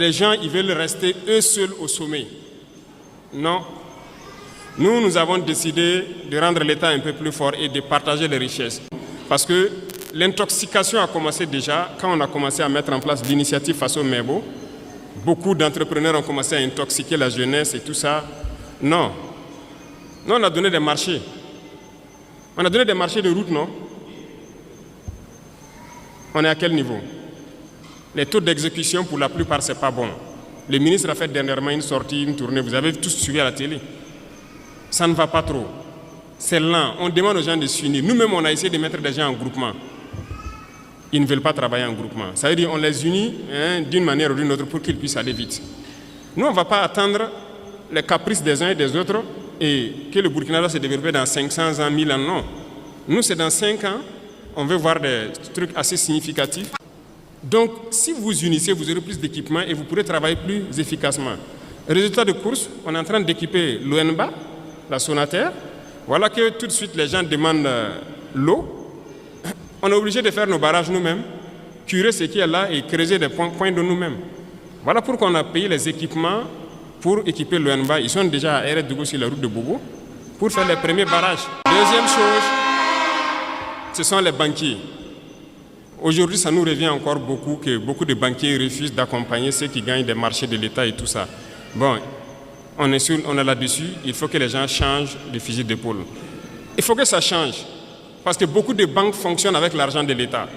Les gens, ils veulent rester eux seuls au sommet. Non. Nous avons décidé de rendre l'État un peu plus fort et de partager les richesses. Parce que l'intoxication a commencé déjà quand on a commencé à mettre en place l'initiative Faso Mebo. Beaucoup d'entrepreneurs ont commencé à intoxiquer la jeunesse et tout ça. Non. Nous, on a donné des marchés. On a donné des marchés de route, non? On est à quel niveau? Les taux d'exécution, pour la plupart, ce n'est pas bon. Le ministre a fait dernièrement une sortie, une tournée. Vous avez tous suivi à la télé. Ça ne va pas trop. C'est lent. On demande aux gens de s'unir. Nous-mêmes, on a essayé de mettre des gens en groupement. Ils ne veulent pas travailler en groupement. Ça veut dire qu'on les unit d'une manière ou d'une autre pour qu'ils puissent aller vite. Nous, on ne va pas attendre les caprices des uns et des autres et que le Burkina va se développer dans 500 ans, 1000 ans. Non. Nous, c'est dans 5 ans. On veut voir des trucs assez significatifs. Donc, si vous vous unissez, vous aurez plus d'équipements et vous pourrez travailler plus efficacement. Résultat de course, on est en train d'équiper l'ONBA, la Sonater. Voilà que tout de suite, les gens demandent l'eau. On est obligé de faire nos barrages nous-mêmes, curer ce qui est là et creuser des points de nous-mêmes. Voilà pourquoi on a payé les équipements pour équiper l'ONBA. Ils sont déjà à Eret Dougou sur la route de Bobo pour faire les premiers barrages. Deuxième chose, ce sont les banquiers. Aujourd'hui, ça nous revient encore beaucoup que beaucoup de banquiers refusent d'accompagner ceux qui gagnent des marchés de l'État et tout ça. Bon, on est là-dessus, il faut que les gens changent de fusil d'épaule. Il faut que ça change, parce que beaucoup de banques fonctionnent avec l'argent de l'État.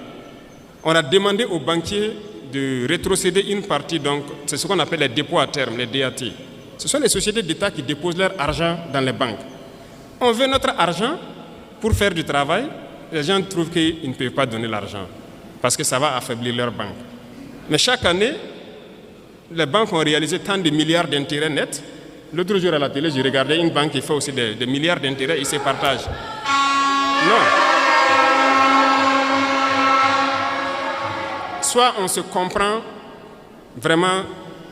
On a demandé aux banquiers de rétrocéder une partie, donc c'est ce qu'on appelle les dépôts à terme, les DAT. Ce sont les sociétés d'État qui déposent leur argent dans les banques. On veut notre argent pour faire du travail. Les gens trouvent qu'ils ne peuvent pas donner l'argent, parce que ça va affaiblir leur banque. Mais chaque année, les banques ont réalisé tant de milliards d'intérêts nets. L'autre jour à la télé, j'ai regardé une banque qui fait aussi des milliards d'intérêts, ils se partagent. Non. Soit on se comprend vraiment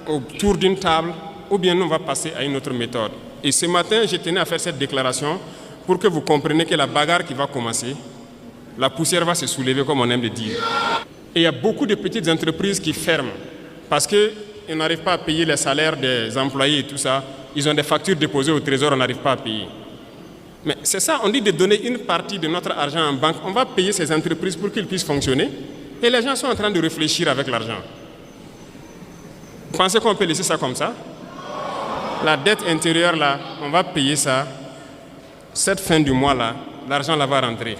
autour d'une table, ou bien nous on va passer à une autre méthode. Et ce matin, je tenais à faire cette déclaration pour que vous compreniez que la bagarre qui va commencer, la poussière va se soulever, comme on aime le dire. Et il y a beaucoup de petites entreprises qui ferment parce qu'ils n'arrivent pas à payer les salaires des employés et tout ça. Ils ont des factures déposées au trésor, on n'arrive pas à payer. Mais c'est ça, on dit de donner une partie de notre argent en banque. On va payer ces entreprises pour qu'ils puissent fonctionner. Et les gens sont en train de réfléchir avec l'argent. Vous pensez qu'on peut laisser ça comme ça? La dette intérieure, là, on va payer ça. Cette fin du mois, là, l'argent là va rentrer.